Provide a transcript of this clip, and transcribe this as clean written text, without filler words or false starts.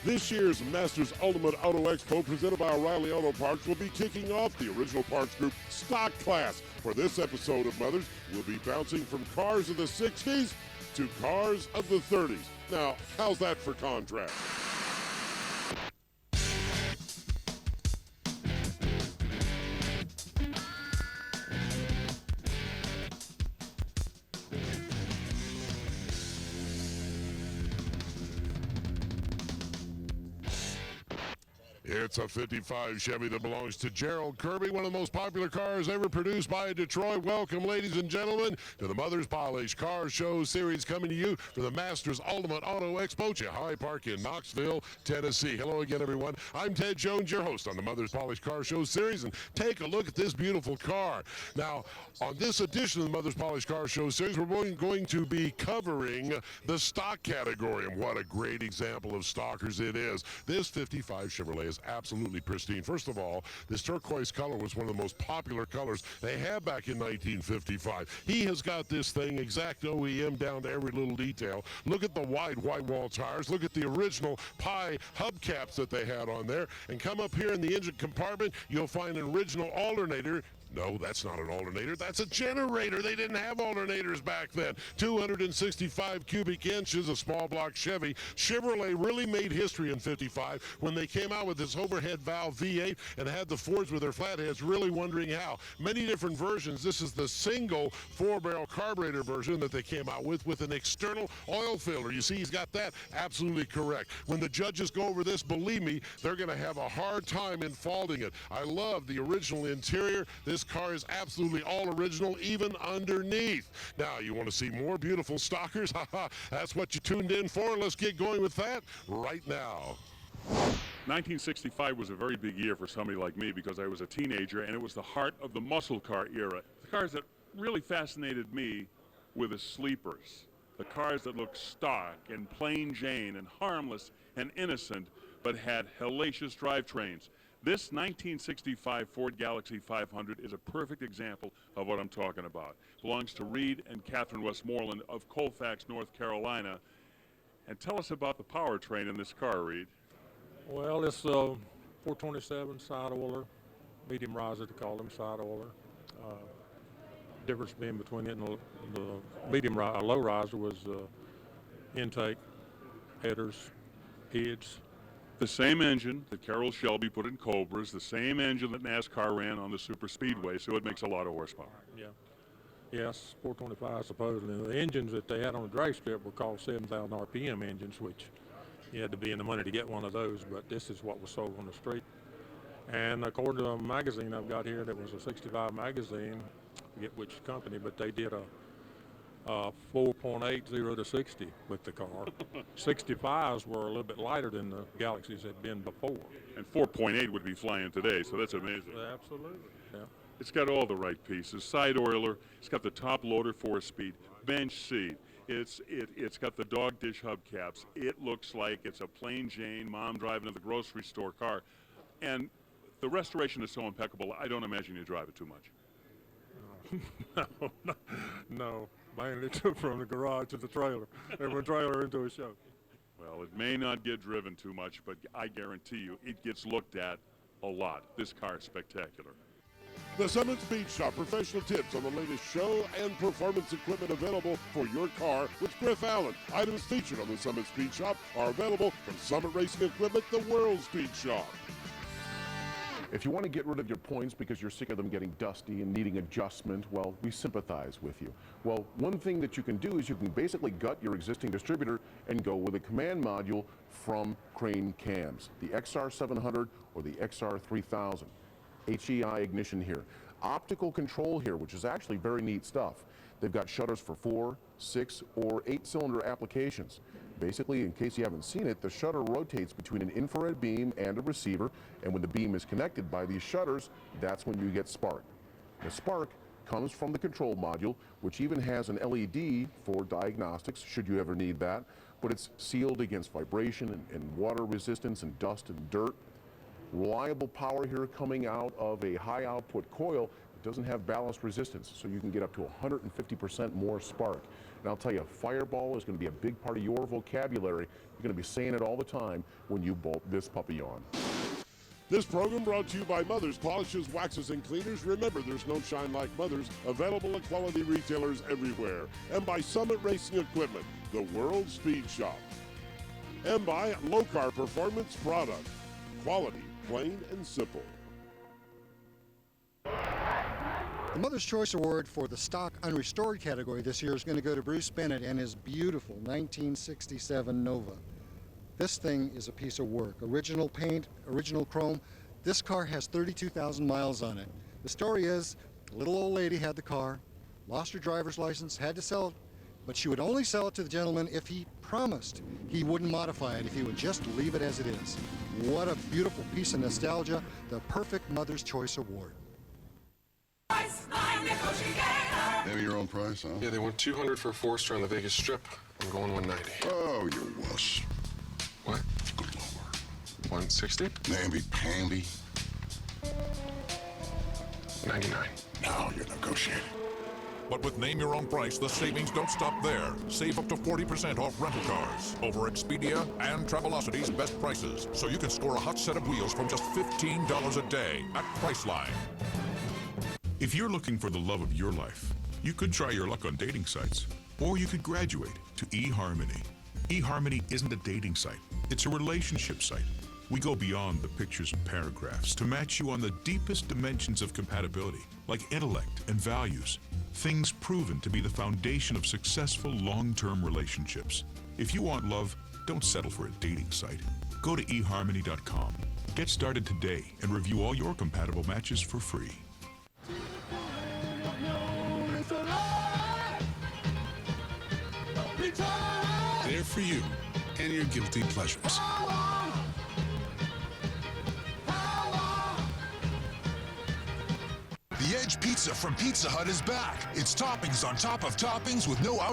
This year's Masters Ultimate Auto Expo presented by O'Reilly Auto Parts will be kicking off the original parts group stock class. For this episode of Mothers, we'll be bouncing from cars of the 60s to cars of the 30s. Now, how's that for contrast? It's a 55 Chevy that belongs to Gerald Kirby, one of the most popular cars ever produced by Detroit. Welcome, ladies and gentlemen, to the Mother's Polish Car Show series coming to you from the Masters Ultimate Auto Expo, High Park in Knoxville, Tennessee. Hello again, everyone. I'm Ted Jones, your host on the Mother's Polish Car Show series, and take a look at this beautiful car. Now, on this edition of the Mother's Polish Car Show series, we're going to be covering the stock category, and what a great example of stockers it is. This 55 Chevrolet is absolutely pristine. First of all, this turquoise color was one of the most popular colors they had back in 1955. He has got this thing exact OEM down to every little detail. Look at the wide white wall tires. Look at the original pie hubcaps that they had on there. And come up here in the engine compartment, you'll find an original alternator. No, that's not an alternator. That's a generator. They didn't have alternators back then. 265 cubic inches, a small block Chevy. Chevrolet really made history in 55 when they came out with this overhead valve V8 and had the Fords with their flatheads really wondering how. Many different versions. This is the single 4-barrel carburetor version that they came out with an external oil filter. You see, he's got that absolutely correct. When the judges go over this, believe me, they're going to have a hard time in faulting it. I love the original interior. This car is absolutely all original, even underneath. Now, you want to see more beautiful stockers? That's what you tuned in for. Let's get going with that right now. 1965 was a very big year for somebody like me because I was a teenager, and it was the heart of the muscle car era. The cars that really fascinated me were the sleepers, the cars that looked stock and plain Jane and harmless and innocent, but had hellacious drivetrains. This 1965 Ford Galaxie 500 is a perfect example of what I'm talking about. It belongs to Reed and Catherine Westmoreland of Colfax, North Carolina. And tell us about the powertrain in this car, Reed. Well, it's a 427 side oiler, medium riser to call them, side oiler. Difference being between it and the low riser was intake, headers, heads. The same engine that Carroll Shelby put in Cobras, the same engine that NASCAR ran on the super speedway, so it makes a lot of horsepower. Yeah. Yes, 425 supposedly. The engines that they had on the drag strip were called 7,000 RPM engines, which you had to be in the money to get one of those, but this is what was sold on the street. And according to a magazine I've got here that was a 65 magazine, I forget which company, but they did a 4.80 to 60 with the car. 65s were a little bit lighter than the Galaxies had been before. And 4.8 would be flying today, so that's amazing. Absolutely, yeah. It's got all the right pieces. Side oiler, it's got the top loader 4-speed, bench seat. It's got the dog dish hubcaps. It looks like it's a plain Jane mom driving to the grocery store car. And the restoration is so impeccable, I don't imagine you drive it too much. No. Mainly took from the garage to the trailer. They went trailer into a show. Well, it may not get driven too much, but I guarantee you it gets looked at a lot. This car is spectacular. The Summit Speed Shop, professional tips on the latest show and performance equipment available for your car with Griff Allen. Items featured on the Summit Speed Shop are available from Summit Racing Equipment, the World Speed Shop. If you want to get rid of your points because you're sick of them getting dusty and needing adjustment, well, we sympathize with you. Well, one thing that you can do is you can basically gut your existing distributor and go with a command module from Crane Cams, the XR700 or the XR3000. HEI ignition here. Optical control here, which is actually very neat stuff. They've got shutters for 4, 6, or 8-cylinder applications. Basically, in case you haven't seen it, the shutter rotates between an infrared beam and a receiver, and when the beam is connected by these shutters, that's when you get spark. The spark comes from the control module, which even has an LED for diagnostics, should you ever need that, but it's sealed against vibration and water resistance and dust and dirt. Reliable power here coming out of a high output coil It doesn't have ballast resistance, so you can get up to 150% more spark. And I'll tell you, Fireball is going to be a big part of your vocabulary. You're going to be saying it all the time when you bolt this puppy on. This program brought to you by Mother's Polishes, Waxes, and Cleaners. Remember, there's no shine like Mother's. Available at quality retailers everywhere. And by Summit Racing Equipment, the world speed shop. And by Low-Car Performance Product. Quality, plain and simple. The Mother's Choice Award for the stock unrestored category this year is going to go to Bruce Bennett and his beautiful 1967 Nova. This thing is a piece of work. Original paint, original chrome. This car has 32,000 miles on it. The story is, a little old lady had the car, lost her driver's license, had to sell it, but she would only sell it to the gentleman if he promised he wouldn't modify it, if he would just leave it as it is. What a beautiful piece of nostalgia, the perfect Mother's Choice Award. Maybe your own price, huh? Yeah, they want $200 for a Forester on the Vegas Strip. I'm going $190. Oh, you wuss. What? Go lower. 160? Namby-pamby. 99. Now you're negotiating. But with Name Your Own Price, the savings don't stop there. Save up to 40% off rental cars over Expedia and Travelocity's best prices, so you can score a hot set of wheels from just $15 a day at Priceline. If you're looking for the love of your life, you could try your luck on dating sites, or you could graduate to eHarmony. eHarmony isn't a dating site, it's a relationship site. We go beyond the pictures and paragraphs to match you on the deepest dimensions of compatibility, like intellect and values, things proven to be the foundation of successful long-term relationships. If you want love, don't settle for a dating site. Go to eHarmony.com. Get started today and review all your compatible matches for free. There for you and your guilty pleasures. The Edge Pizza from Pizza Hut is back. It's toppings on top of toppings with no out.